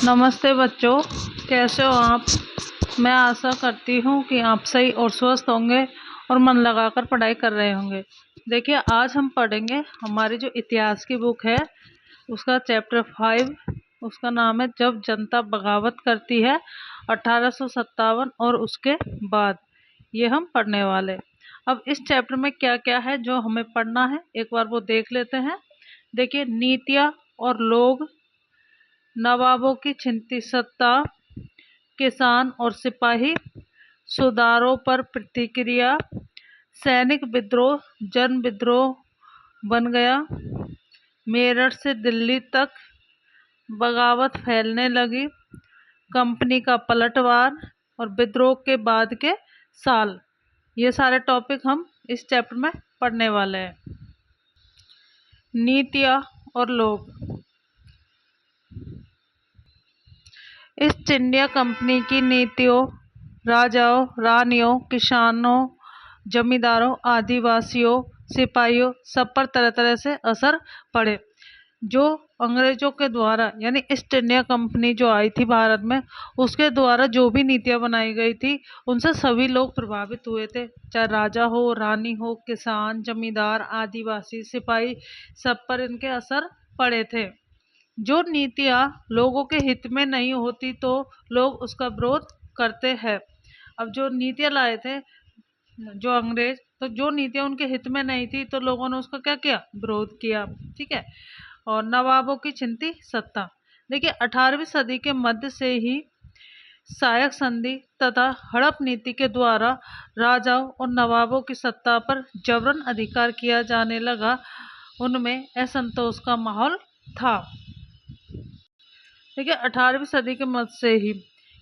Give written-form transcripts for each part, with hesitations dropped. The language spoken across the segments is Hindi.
नमस्ते बच्चों, कैसे हो आप। मैं आशा करती हूँ कि आप सही और स्वस्थ होंगे और मन लगाकर पढ़ाई कर रहे होंगे। देखिए, आज हम पढ़ेंगे हमारी जो इतिहास की बुक है उसका चैप्टर 5। उसका नाम है जब जनता बगावत करती है, 1857 और उसके बाद। ये हम पढ़ने वाले। अब इस चैप्टर में क्या क्या है जो हमें पढ़ना है, एक बार वो देख लेते हैं। देखिए, नीतियाँ और लोग, नवाबों की छिनती सत्ता, किसान और सिपाही, सुधारों पर प्रतिक्रिया, सैनिक विद्रोह जन विद्रोह बन गया, मेरठ से दिल्ली तक बगावत फैलने लगी, कंपनी का पलटवार और विद्रोह के बाद के साल। ये सारे टॉपिक हम इस चैप्टर में पढ़ने वाले हैं। नीतियाँ और लोग। ईस्ट इंडिया कंपनी की नीतियों राजाओं, रानियों, किसानों, जमींदारों, आदिवासियों, सिपाहियों सब पर तरह तरह से असर पड़े। जो अंग्रेजों के द्वारा यानी ईस्ट इंडिया कंपनी जो आई थी भारत में, उसके द्वारा जो भी नीतियां बनाई गई थी उनसे सभी लोग प्रभावित हुए थे। चाहे राजा हो, रानी हो, किसान, जमींदार, आदिवासी, सिपाही, सब पर इनके असर पड़े थे। जो नीतियां लोगों के हित में नहीं होती तो लोग उसका विरोध करते हैं। अब जो नीतियां लाए थे जो अंग्रेज, तो जो नीतियां उनके हित में नहीं थी तो लोगों ने उसका क्या किया, विरोध किया। ठीक है। और नवाबों की छिनती सत्ता। देखिए, 18वीं सदी के मध्य से ही सहायक संधि तथा हड़प नीति के द्वारा राजाओं और नवाबों की सत्ता पर जबरन अधिकार किया जाने लगा। उनमें असंतोष का माहौल था। देखिए, 18वीं सदी के मध्य से ही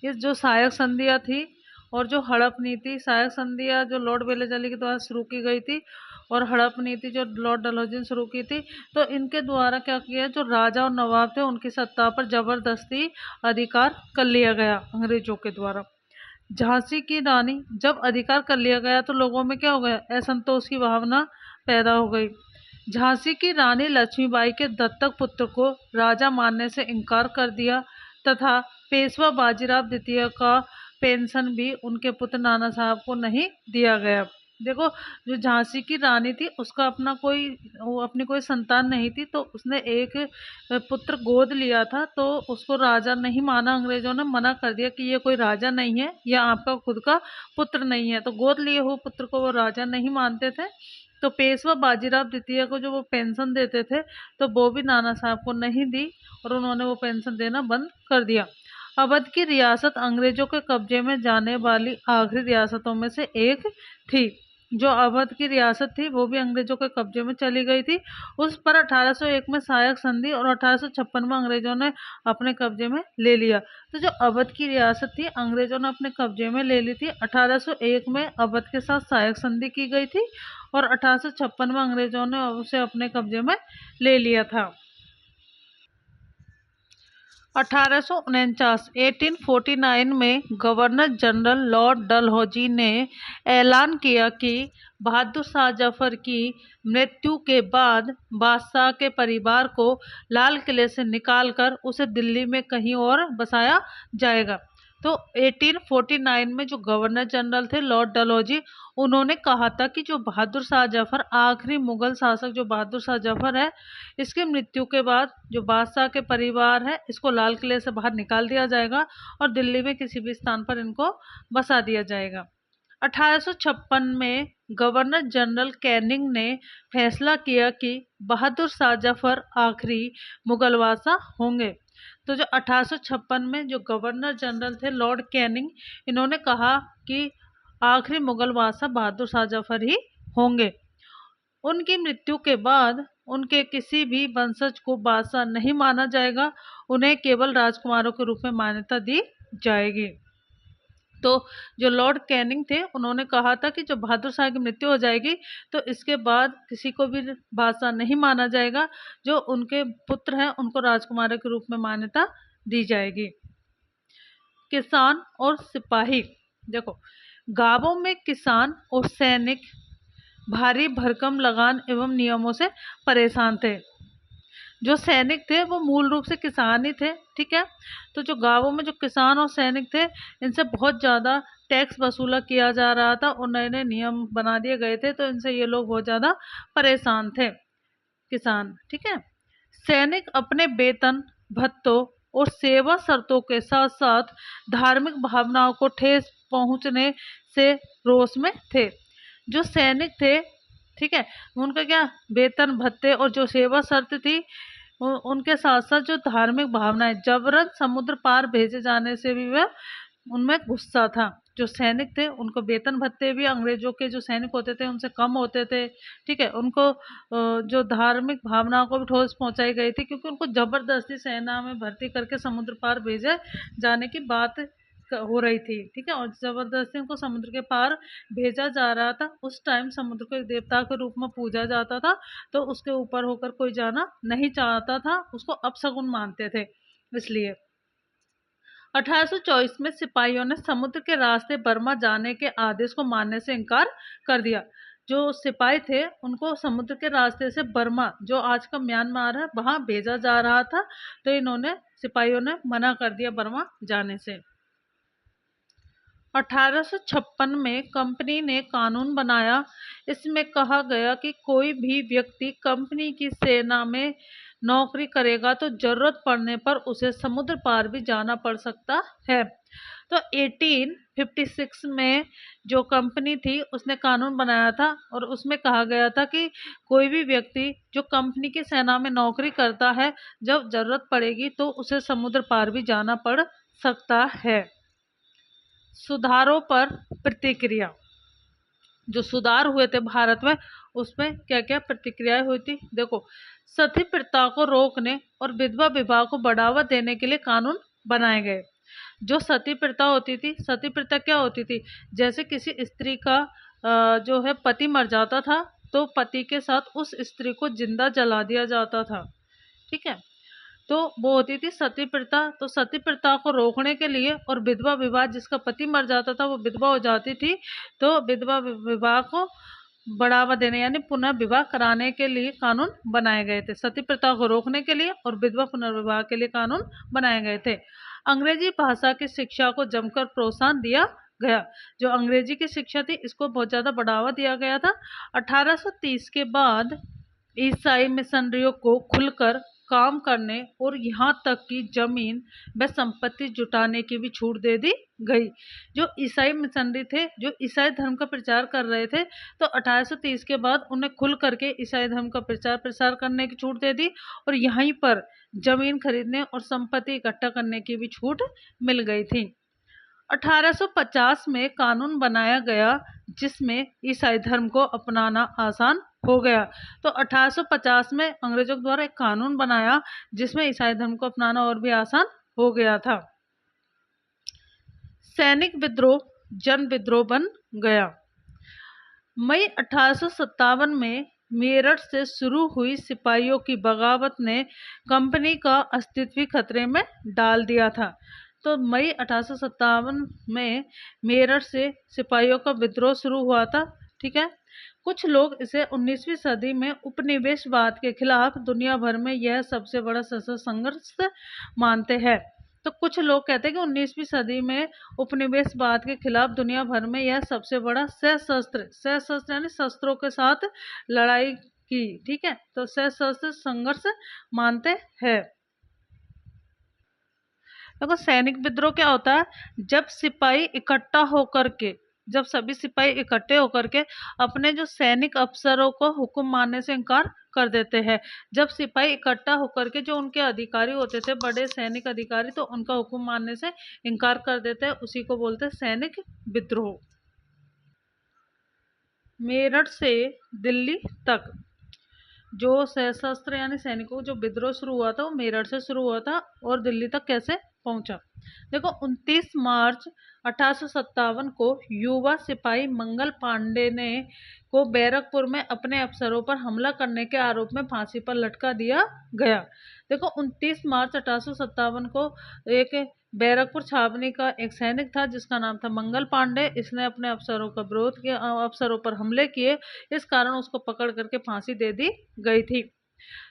ये जो सहायक संधियाँ थी और जो हड़प नीति, सहायक संधियाँ जो लॉर्ड वेलेस्ली के द्वारा शुरू की गई थी और हड़प नीति जो लॉर्ड डलहौजी ने शुरू की थी, तो इनके द्वारा क्या किया, जो राजा और नवाब थे उनकी सत्ता पर जबरदस्ती अधिकार कर लिया गया अंग्रेजों के द्वारा। झांसी की रानी जब अधिकार कर लिया गया तो लोगों में क्या हो गया, असंतोष की भावना पैदा हो गई। झांसी की रानी लक्ष्मीबाई के दत्तक पुत्र को राजा मानने से इनकार कर दिया तथा पेशवा बाजीराव द्वितीय का पेंशन भी उनके पुत्र नाना साहब को नहीं दिया गया। देखो, जो झांसी की रानी थी उसका अपनी कोई संतान नहीं थी, तो उसने एक पुत्र गोद लिया था, तो उसको राजा नहीं माना। अंग्रेजों ने मना कर दिया कि ये कोई राजा नहीं है, यह आपका खुद का पुत्र नहीं है। तो गोद लिए हुए पुत्र को वो राजा नहीं मानते थे। तो पेशवा बाजीराव द्वितीय को जो वो पेंशन देते थे तो वो भी नाना साहब को नहीं दी और उन्होंने वो पेंशन देना बंद कर दिया। अवध की रियासत अंग्रेजों के कब्जे में जाने वाली आखिरी रियासतों में से एक थी। जो अवध की रियासत थी वो भी अंग्रेजों के कब्जे में चली गई थी। उस पर 1801 में सहायक संधि और 1856 में अंग्रेजों ने अपने कब्जे में ले लिया। तो जो अवध की रियासत थी अंग्रेजों ने अपने कब्जे में ले ली थी। 1801 में अवध के साथ सहायक संधि की गई थी और 1856 में अंग्रेजों ने उसे अपने कब्जे में ले लिया था। 1849 में गवर्नर जनरल लॉर्ड डलहौजी ने ऐलान किया कि बहादुर शाह जफर की मृत्यु के बाद बादशाह के परिवार को लाल किले से निकालकर उसे दिल्ली में कहीं और बसाया जाएगा। तो 1849 में जो गवर्नर जनरल थे लॉर्ड डलहौजी, उन्होंने कहा था कि जो बहादुर शाह जफर, आखिरी मुगल शासक जो बहादुर शाह जफर है, इसकी मृत्यु के बाद जो बादशाह के परिवार है इसको लाल किले से बाहर निकाल दिया जाएगा और दिल्ली में किसी भी स्थान पर इनको बसा दिया जाएगा। 1856 में गवर्नर जनरल कैनिंग ने फैसला किया कि बहादुर शाह जफर आखिरी मुगल बादशाह होंगे। तो जो 1856 में जो गवर्नर जनरल थे लॉर्ड कैनिंग, इन्होंने कहा कि आखिरी मुगल बादशाह बहादुर शाह जफर ही होंगे। उनकी मृत्यु के बाद उनके किसी भी वंशज को बादशाह नहीं माना जाएगा, उन्हें केवल राजकुमारों के रूप में मान्यता दी जाएगी। तो जो लॉर्ड कैनिंग थे उन्होंने कहा था कि जब बहादुर शाह की मृत्यु हो जाएगी तो इसके बाद किसी को भी बादशाह नहीं माना जाएगा, जो उनके पुत्र हैं उनको राजकुमारों के रूप में मान्यता दी जाएगी। किसान और सिपाही। देखो, गांवों में किसान और सैनिक भारी भरकम लगान एवं नियमों से परेशान थे। जो सैनिक थे वो मूल रूप से किसान ही थे, ठीक है। तो जो गांवों में जो किसान और सैनिक थे, इनसे बहुत ज़्यादा टैक्स वसूला किया जा रहा था और नए नए नियम बना दिए गए थे, तो इनसे ये लोग बहुत ज़्यादा परेशान थे, किसान, ठीक है। सैनिक अपने वेतन, भत्तों और सेवा शर्तों के साथ साथ धार्मिक भावनाओं को ठेस पहुंचने से रोष में थे। जो सैनिक थे, ठीक है, उनका क्या वेतन भत्ते और जो सेवा शर्त थी, उनके साथ साथ जो धार्मिक भावनाएं, जबरन समुद्र पार भेजे जाने से भी वह उनमें गुस्सा था। जो सैनिक थे उनको वेतन भत्ते भी अंग्रेजों के जो सैनिक होते थे उनसे कम होते थे, ठीक है। उनको जो धार्मिक भावनाओं को भी ठोस पहुंचाई गई थी, क्योंकि उनको जबरदस्ती सेना में भर्ती करके समुद्र पार भेजे जाने की बात हो रही थी, ठीक है। और जबरदस्ती उनको समुद्र के पार भेजा जा रहा था। उस टाइम समुद्र को एक देवता के रूप में पूजा जाता था, तो उसके ऊपर होकर कोई जाना नहीं चाहता था, उसको अपशगुन मानते थे, इसलिए 1824 में सिपाहियों ने समुद्र के रास्ते बर्मा जाने के आदेश को मानने से इनकार कर दिया। जो सिपाही थे उनको समुद्र के रास्ते से बर्मा, जो आज का म्यांमार है, वहां भेजा जा रहा था, तो इन्होंने सिपाहियों ने मना कर दिया बर्मा जाने से। 1856 में कंपनी ने कानून बनाया। इसमें कहा गया कि कोई भी व्यक्ति कंपनी की सेना में नौकरी करेगा तो जरूरत पड़ने पर उसे समुद्र पार भी जाना पड़ सकता है। तो 1856 में जो कंपनी थी उसने कानून बनाया था, और उसमें कहा गया था कि कोई भी व्यक्ति जो कंपनी की सेना में नौकरी करता है, जब जरूरत पड़ेगी तो उसे समुद्र पार भी जाना पड़ सकता है। सुधारों पर प्रतिक्रिया। जो सुधार हुए थे भारत में, उसमें क्या क्या प्रतिक्रियाएं हुई थी, देखो। सती प्रथा को रोकने और विधवा विवाह को बढ़ावा देने के लिए कानून बनाए गए। जो सती प्रथा होती थी, सती प्रथा क्या होती थी, जैसे किसी स्त्री का जो है पति मर जाता था, तो पति के साथ उस स्त्री को जिंदा जला दिया जाता था, ठीक है। तो वो होती थी सती प्रथा। तो सती प्रथा को रोकने के लिए और विधवा विवाह, जिसका पति मर जाता था वो विधवा हो जाती थी, तो विधवा विवाह को बढ़ावा देने यानी पुनः विवाह कराने के लिए कानून बनाए गए थे। सती प्रथा को रोकने के लिए और विधवा पुनर्विवाह के लिए कानून बनाए गए थे। अंग्रेजी भाषा की शिक्षा को जमकर प्रोत्साहन दिया गया। जो अंग्रेजी की शिक्षा थी इसको बहुत ज्यादा बढ़ावा दिया गया था। 1830 के बाद ईसाई मिशनरियों को खुलकर काम करने और यहाँ तक कि जमीन व संपत्ति जुटाने की भी छूट दे दी गई। जो ईसाई मिशनरी थे, जो ईसाई धर्म का प्रचार कर रहे थे, तो 1830 के बाद उन्हें खुल करके ईसाई धर्म का प्रचार प्रसार करने की छूट दे दी, और यहीं पर जमीन खरीदने और संपत्ति इकट्ठा करने की भी छूट मिल गई थी। 1850 में कानून बनाया गया जिसमें ईसाई धर्म को अपनाना आसान हो गया। तो 1850 में अंग्रेजों द्वारा एक कानून बनाया जिसमें ईसाई धर्म को अपनाना और भी आसान हो गया था। सैनिक विद्रोह जन विद्रोह बन गया। मई 1857 में मेरठ से शुरू हुई सिपाहियों की बगावत ने कंपनी का अस्तित्व खतरे में डाल दिया था। तो मई 1857 में मेरठ से सिपाहियों का विद्रोह शुरू हुआ था, ठीक है। कुछ लोग इसे 19वीं सदी में उपनिवेशवाद के खिलाफ दुनिया भर में यह सबसे बड़ा सशस्त्र संघर्ष मानते हैं। तो कुछ लोग कहते हैं कि 19वीं सदी में उपनिवेशवाद के खिलाफ दुनिया भर में यह सबसे बड़ा सशस्त्र यानी शस्त्रों के साथ लड़ाई की, ठीक है, तो सशस्त्र संघर्ष मानते हैं। देखो सैनिक विद्रोह क्या होता है, जब सिपाही इकट्ठा होकर के, जब सभी सिपाही इकट्ठे होकर के अपने जो सैनिक अफसरों को हुक्म मानने से इनकार कर देते हैं। जब सिपाही इकट्ठा होकर के जो उनके अधिकारी होते थे, बड़े सैनिक अधिकारी, तो उनका हुक्म मानने से इनकार कर देते हैं, उसी को बोलते हैं सैनिक विद्रोह। मेरठ से दिल्ली तक जो सशस्त्र यानी सैनिकों का जो विद्रोह शुरू हुआ था वो मेरठ से शुरू हुआ था, और दिल्ली तक कैसे पहुंचा। देखो 29 मार्च 1857 को युवा सिपाही मंगल पांडे ने को बैरकपुर में अपने अफसरों पर हमला करने के आरोप में फांसी पर लटका दिया गया। देखो 29 मार्च 1857 को एक बैरकपुर छावनी का एक सैनिक था जिसका नाम था मंगल पांडे। इसने अपने अफसरों का विरोध किया, अफसरों पर हमले किए, इस कारण उसको पकड़ करके फांसी दे दी गई थी।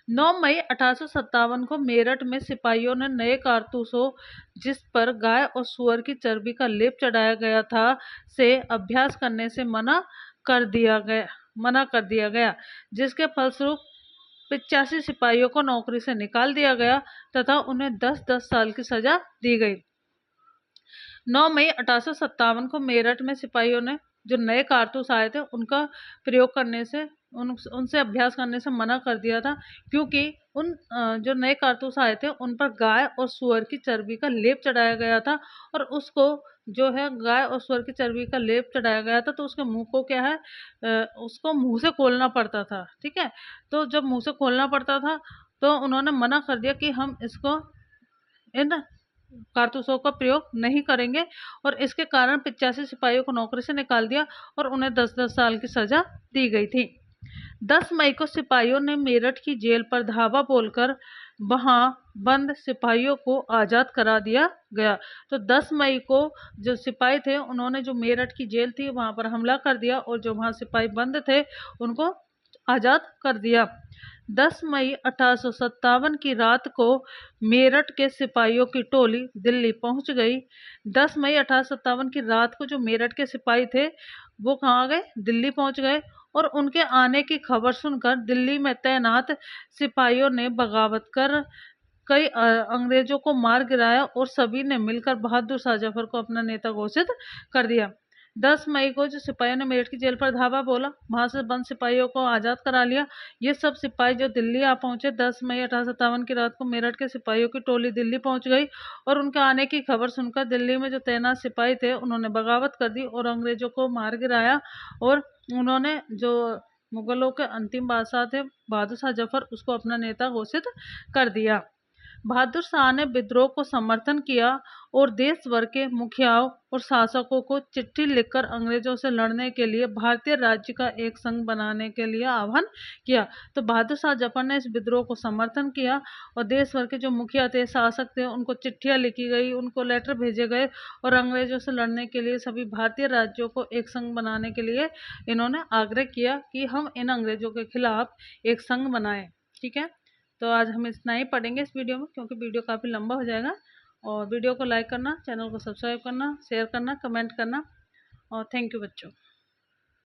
9 मई 1857 को मेरठ में सिपाहियों ने नए कारतूसों, जिस पर गाय और सुअर की चर्बी का लेप चढ़ाया गया था, से अभ्यास करने से मना कर दिया गया, जिसके फलस्वरूप 85 सिपाहियों को नौकरी से निकाल दिया गया तथा उन्हें 10-10 साल की सजा दी गई। 9 मई 1857 को मेरठ में सिपाहियों ने जो नए कारतूस आए थे उनका प्रयोग करने से उनसे अभ्यास करने से मना कर दिया था, क्योंकि जो नए कारतूस आए थे उन पर गाय और सुअर की चर्बी का लेप चढ़ाया गया था, और उसको जो है गाय और सुअर की चर्बी का लेप चढ़ाया गया था, तो उसके मुंह को क्या है उसको मुंह से खोलना पड़ता था। ठीक है, तो जब मुंह से खोलना पड़ता था तो उन्होंने मना कर दिया कि हम इसको इन कारतूसों का प्रयोग नहीं करेंगे, और इसके कारण 85 सिपाहियों को नौकरी से निकाल दिया और उन्हें 10-10 साल की सजा दी गई थी। 10 मई को सिपाहियों ने मेरठ की जेल पर धावा बोलकर वहां बंद सिपाहियों को आजाद करा दिया गया। तो 10 मई को जो सिपाही थे उन्होंने जो मेरठ की जेल थी वहां पर हमला कर दिया, और जो वहां सिपाही बंद थे उनको आजाद कर दिया। 10 मई 1857 की रात को मेरठ के सिपाहियों की टोली दिल्ली पहुंच गई। 10 मई 1857 की रात को जो मेरठ के सिपाही थे वो कहाँ गए, दिल्ली पहुंच गए, और उनके आने की खबर सुनकर दिल्ली में तैनात सिपाहियों ने बगावत कर कई अंग्रेजों को मार गिराया, और सभी ने मिलकर बहादुर शाह जफर को अपना नेता घोषित कर दिया। 10 मई को जो सिपाहियों ने मेरठ की जेल पर धावा बोला, वहां से बंद सिपाहियों को आजाद करा लिया। ये सब सिपाही जो दिल्ली आ पहुंचे, 10 मई 1857 की रात को मेरठ के सिपाहियों की टोली दिल्ली पहुंच गई, और उनके आने की खबर सुनकर दिल्ली में जो तैनात सिपाही थे उन्होंने बगावत कर दी और अंग्रेजों को मार गिराया, और उन्होंने जो मुगलों के अंतिम बादशाह थे बहादुर शाह जफर, उसको अपना नेता घोषित कर दिया। बहादुर शाह ने विद्रोह को समर्थन किया और देश भर के मुखियाओं और शासकों को चिट्ठी लिखकर अंग्रेजों से लड़ने के लिए भारतीय राज्य का एक संघ बनाने के लिए आह्वान किया। तो बहादुर शाह जफर ने इस विद्रोह को समर्थन किया, और देश भर के जो मुखिया थे, शासक थे, उनको चिट्ठियां लिखी गई, उनको लेटर भेजे गए, और अंग्रेजों से लड़ने के लिए सभी भारतीय राज्यों को एक संघ बनाने के लिए इन्होंने आग्रह किया कि हम इन अंग्रेजों के खिलाफ एक संघ बनाएं। ठीक है, तो आज हम इतना ही पढ़ेंगे इस वीडियो में, क्योंकि वीडियो काफ़ी लंबा हो जाएगा। और वीडियो को लाइक करना, चैनल को सब्सक्राइब करना, शेयर करना, कमेंट करना, और थैंक यू बच्चों।